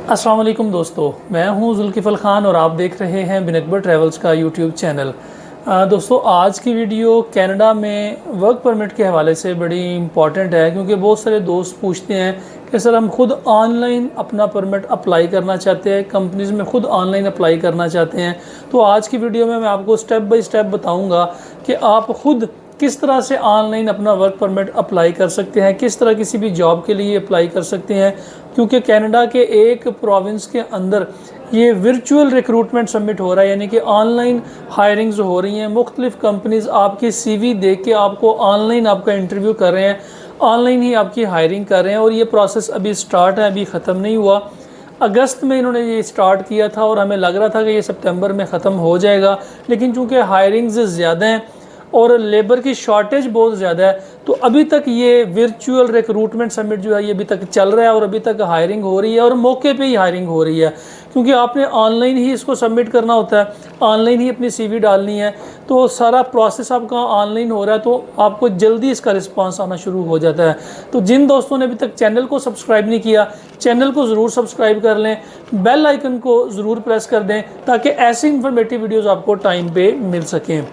अस्सलाम वालेकुम दोस्तों, मैं हूं जुल्किफ़ल ख़ान और आप देख रहे हैं बिन अकबर ट्रैवल्स का यूट्यूब चैनल। दोस्तों, आज की वीडियो कनाडा में वर्क परमिट के हवाले से बड़ी इम्पॉर्टेंट है, क्योंकि बहुत सारे दोस्त पूछते हैं कि सर हम खुद ऑनलाइन अपना परमिट अप्लाई करना चाहते हैं, कंपनीज़ में खुद ऑनलाइन अप्लाई करना चाहते हैं। तो आज की वीडियो में मैं आपको स्टेप बाय स्टेप बताऊँगा कि आप खुद किस तरह से ऑनलाइन अपना वर्क परमिट अप्लाई कर सकते हैं, किस तरह किसी भी जॉब के लिए अप्लाई कर सकते हैं। क्योंकि कनाडा के एक प्रोविंस के अंदर ये वर्चुअल रिक्रूटमेंट सबमिट हो रहा है, यानी कि ऑनलाइन हायरिंग्स हो रही हैं। मुख्तलिफ कंपनीज आपकी CV देख के आपको ऑनलाइन आपका इंटरव्यू कर रहे हैं, ऑनलाइन ही आपकी हायरिंग कर रहे हैं। और ये प्रोसेस अभी स्टार्ट है, अभी ख़त्म नहीं हुआ। अगस्त में इन्होंने ये स्टार्ट किया था और हमें लग रहा था कि ये सितंबर में ख़त्म हो जाएगा, लेकिन चूँकि हायरिंग्स ज़्यादा हैं और लेबर की शॉर्टेज बहुत ज़्यादा है, तो अभी तक ये वर्चुअल रिक्रूटमेंट समिट जो है ये अभी तक चल रहा है और अभी तक हायरिंग हो रही है और मौके पे ही हायरिंग हो रही है। क्योंकि आपने ऑनलाइन ही इसको सबमिट करना होता है, ऑनलाइन ही अपनी CV डालनी है, तो सारा प्रोसेस आपका ऑनलाइन हो रहा है, तो आपको जल्दी इसका रिस्पांस आना शुरू हो जाता है। तो जिन दोस्तों ने अभी तक चैनल को सब्सक्राइब नहीं किया, चैनल को ज़रूर सब्सक्राइब कर लें, बेल आइकन को ज़रूर प्रेस कर दें, ताकि ऐसी इंफॉर्मेटिव वीडियोज़ आपको टाइम पे मिल सकें।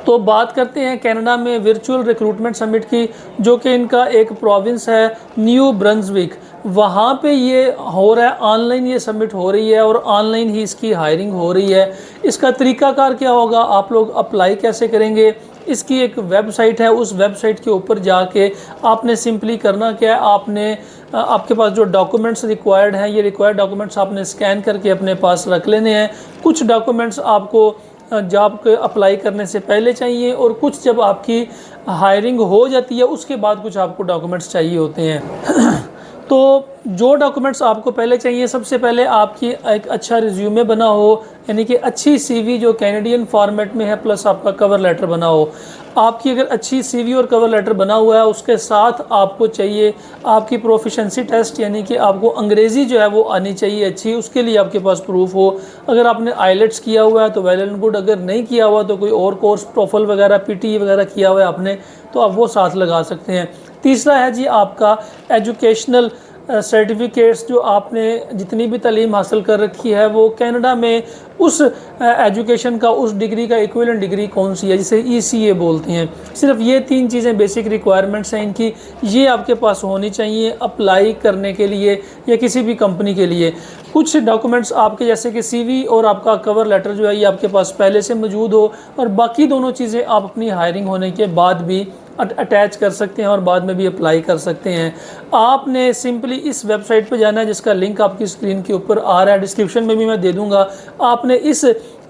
तो बात करते हैं कनाडा में वर्चुअल रिक्रूटमेंट समिट की, जो कि इनका एक प्रोविंस है न्यू ब्रंसविक। वहाँ पे ये हो रहा है, ऑनलाइन ये सबमिट हो रही है और ऑनलाइन ही इसकी हायरिंग हो रही है। इसका तरीकाकार क्या होगा, आप लोग अप्लाई कैसे करेंगे, इसकी एक वेबसाइट है, उस वेबसाइट के ऊपर जाके आपने सिंपली करना क्या है, आपने आपके पास जो डॉक्यूमेंट्स रिक्वायर्ड हैं, ये रिक्वायर्ड डॉक्यूमेंट्स आपने स्कैन करके अपने पास रख लेने हैं। कुछ डॉक्यूमेंट्स आपको जॉब के अप्लाई करने से पहले चाहिए और कुछ जब आपकी हायरिंग हो जाती है उसके बाद कुछ आपको डॉक्यूमेंट्स चाहिए होते हैं। तो जो डॉक्यूमेंट्स आपको पहले चाहिए, सबसे पहले आपकी एक अच्छा रिज्यूमे बना हो, यानी कि अच्छी CV जो कैनेडियन फॉर्मेट में है, प्लस आपका कवर लेटर बना हो। आपकी अगर अच्छी CV और कवर लेटर बना हुआ है, उसके साथ आपको चाहिए आपकी प्रोफिशेंसी टेस्ट, यानी कि आपको अंग्रेज़ी जो है वो आनी चाहिए अच्छी, उसके लिए आपके पास प्रूफ हो। अगर आपने IELTS किया हुआ है तो वेल एंड गुड, अगर नहीं किया हुआ तो कोई और कोर्स TOEFL वगैरह PTE वगैरह किया हुआ है आपने, तो आप वो साथ लगा सकते हैं। तीसरा है जी आपका एजुकेशनल सर्टिफिकेट्स, जो आपने जितनी भी तालीम हासिल कर रखी है वो कनाडा में उस एजुकेशन का, उस डिग्री का इक्विवेलेंट डिग्री कौन सी है, जिसे ECA बोलते हैं। सिर्फ ये 3 चीज़ें बेसिक रिक्वायरमेंट्स हैं इनकी, ये आपके पास होनी चाहिए अप्लाई करने के लिए या किसी भी कंपनी के लिए। कुछ डॉक्यूमेंट्स आपके जैसे कि CV और आपका कवर लेटर जो है ये आपके पास पहले से मौजूद हो, और बाकी दोनों चीज़ें आप अपनी हायरिंग होने के बाद भी अटैच कर सकते हैं और बाद में भी अप्लाई कर सकते हैं। आपने सिंपली इस वेबसाइट पर जाना है, जिसका लिंक आपकी स्क्रीन के ऊपर आ रहा है, डिस्क्रिप्शन में भी मैं दे दूंगा। आपने इस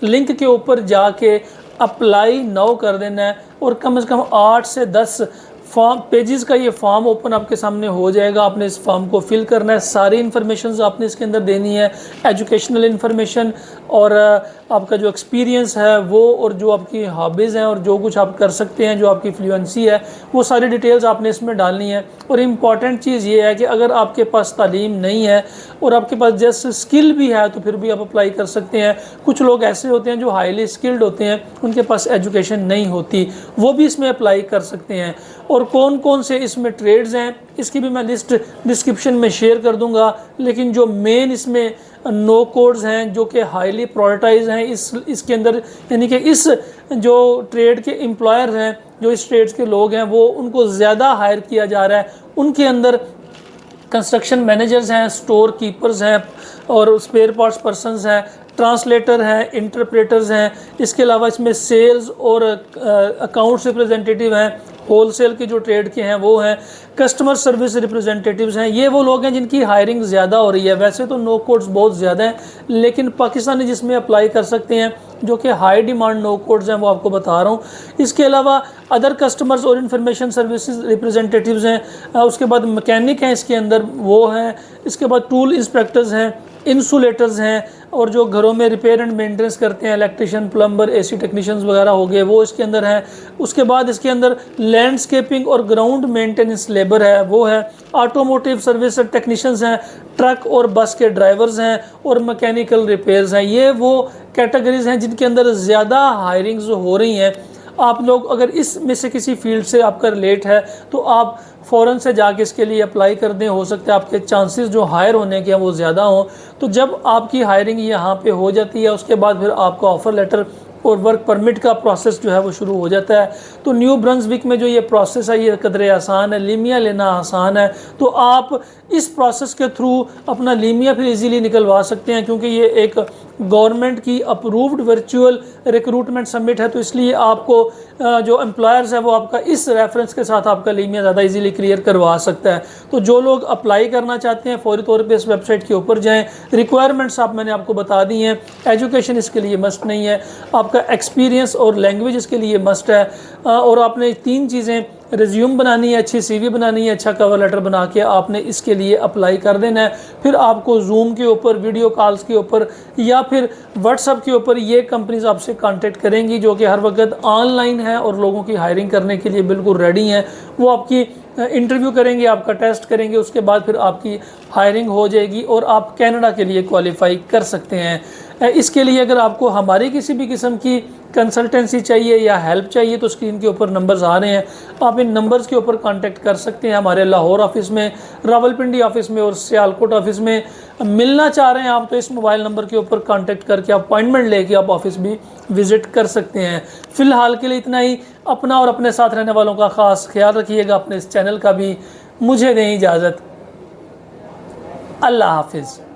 लिंक के ऊपर जाके अप्लाई नाउ कर देना है और कम से कम 8 से 10 फॉर्म पेजेस का ये फॉर्म ओपन आपके सामने हो जाएगा। आपने इस फॉर्म को फिल करना है, सारी इन्फॉर्मेशन आपने इसके अंदर देनी है, एजुकेशनल इन्फॉर्मेशन और आपका जो एक्सपीरियंस है वो, और जो आपकी हॉबीज़ हैं और जो कुछ आप कर सकते हैं, जो आपकी फ्लुएंसी है, वो सारी डिटेल्स आपने इसमें डालनी है। और इम्पॉर्टेंट चीज़ ये है कि अगर आपके पास तालीम नहीं है और आपके पास जस्ट स्किल भी है तो फिर भी आप अप्लाई कर सकते हैं। कुछ लोग ऐसे होते हैं जो हाईली स्किल्ड होते हैं, उनके पास एजुकेशन नहीं होती, वो भी इसमें अप्लाई कर सकते हैं। और कौन कौन से इसमें ट्रेड्स हैं इसकी भी मैं लिस्ट डिस्क्रिप्शन में शेयर कर दूंगा, लेकिन जो मेन इसमें नो कोड्स हैं जो कि हाईली प्रायोरिटाइज हैं इसके अंदर, यानी कि इस जो ट्रेड के एम्प्लॉयर हैं, जो इस ट्रेड्स के लोग हैं, वो उनको ज़्यादा हायर किया जा रहा है। उनके अंदर कंस्ट्रक्शन मैनेजर्स हैं, स्टोर कीपर्स हैं और स्पेयर पार्ट्स पर्सनस हैं, ट्रांसलेटर हैं, इंटरप्रेटर्स हैं। इसके अलावा इसमें सेल्स और अकाउंट्स रिप्रेजेंटेटिव हैं, होलसेल के जो ट्रेड के हैं वो हैं, कस्टमर सर्विस रिप्रेजेंटेटिव्स हैं। ये वो लोग हैं जिनकी हायरिंग ज़्यादा हो रही है। वैसे तो नो कोड्स बहुत ज़्यादा हैं, लेकिन पाकिस्तानी जिसमें अप्लाई कर सकते हैं, जो कि हाई डिमांड नो कोड्स हैं, वो आपको बता रहा हूँ। इसके अलावा अदर कस्टमर्स और इंफॉर्मेशन सर्विसेज रिप्रेजेंटेटिव्स हैं। उसके बाद मैकेनिक हैं इसके अंदर, वो हैं। इसके बाद टूल इंस्पेक्टर्स हैं, इंसुलेटर्स हैं, और जो घरों में रिपेयर एंड मेंटेनेंस करते हैं, इलेक्ट्रिशियन, प्लम्बर, AC टेक्नीशियंस वगैरह हो गए, वो इसके अंदर हैं। उसके बाद इसके अंदर लैंडस्केपिंग और ग्राउंड मेंटेनेंस लेबर है, वो है। ऑटोमोटिव सर्विस टेक्नीशियंस हैं, ट्रक और बस के ड्राइवर्स हैं, और मैकेनिकल रिपेयर्स हैं। ये वो कैटेगरीज हैं जिनके अंदर ज़्यादा हायरिंग्स हो रही हैं। आप लोग अगर इसमें से किसी फील्ड से आपका रिलेट है तो आप फ़ौरन से जाके इसके लिए अप्लाई कर दें। हो सकता है आपके चांसेस जो हायर होने के हैं वो ज़्यादा हों। तो जब आपकी हायरिंग यहाँ पे हो जाती है उसके बाद फिर आपका ऑफ़र लेटर और वर्क परमिट का प्रोसेस जो है वो शुरू हो जाता है। तो न्यू ब्रंसविक में जो ये प्रोसेस है ये कदरे आसान है, लीमिया लेना आसान है। तो आप इस प्रोसेस के थ्रू अपना लीमिया फिर इजीली निकलवा सकते हैं, क्योंकि ये एक गवर्नमेंट की अप्रूव्ड वर्चुअल रिक्रूटमेंट सबमिट है। तो इसलिए आपको जो एम्प्लॉयर्स है वो आपका इस रेफरेंस के साथ आपका लीमिया ज़्यादा इजीली क्लियर करवा सकता है। तो जो लोग अप्लाई करना चाहते हैं फौरी तौर पे इस वेबसाइट के ऊपर जाएं। रिक्वायरमेंट्स मैंने आपको बता दी हैं। एजुकेशन इसके लिए मस्ट नहीं है, आपका एक्सपीरियंस और लैंग्वेज इसके लिए मस्ट है। और आपने 3 चीज़ें, रिज्यूम बनानी है, अच्छी सीवी बनानी है, अच्छा कवर लेटर बना के आपने इसके लिए अप्लाई कर देना है। फिर आपको जूम के ऊपर, वीडियो कॉल्स के ऊपर या फिर व्हाट्सएप के ऊपर ये कंपनीज आपसे कांटेक्ट करेंगी जो कि हर वक्त ऑनलाइन है और लोगों की हायरिंग करने के लिए बिल्कुल रेडी हैं। वो आपकी इंटरव्यू करेंगे, आपका टेस्ट करेंगे, उसके बाद फिर आपकी हायरिंग हो जाएगी और आप कनाडा के लिए क्वालिफाई कर सकते हैं। इसके लिए अगर आपको हमारी किसी भी किस्म की कंसल्टेंसी चाहिए या हेल्प चाहिए तो स्क्रीन के ऊपर नंबर्स आ रहे हैं, आप इन नंबर्स के ऊपर कांटेक्ट कर सकते हैं। हमारे लाहौर ऑफिस में, रावलपिंडी ऑफिस में और सियालकोट ऑफिस में मिलना चाह रहे हैं आप तो इस मोबाइल नंबर के ऊपर कांटेक्ट करके अपॉइंटमेंट लेके आप ऑफिस भी विज़िट कर सकते हैं। फ़िलहाल के लिए इतना ही। अपना और अपने साथ रहने वालों का ख़ास ख्याल रखिएगा, अपने इस चैनल का भी। मुझे दें इजाज़त। अल्लाह हाफिज़।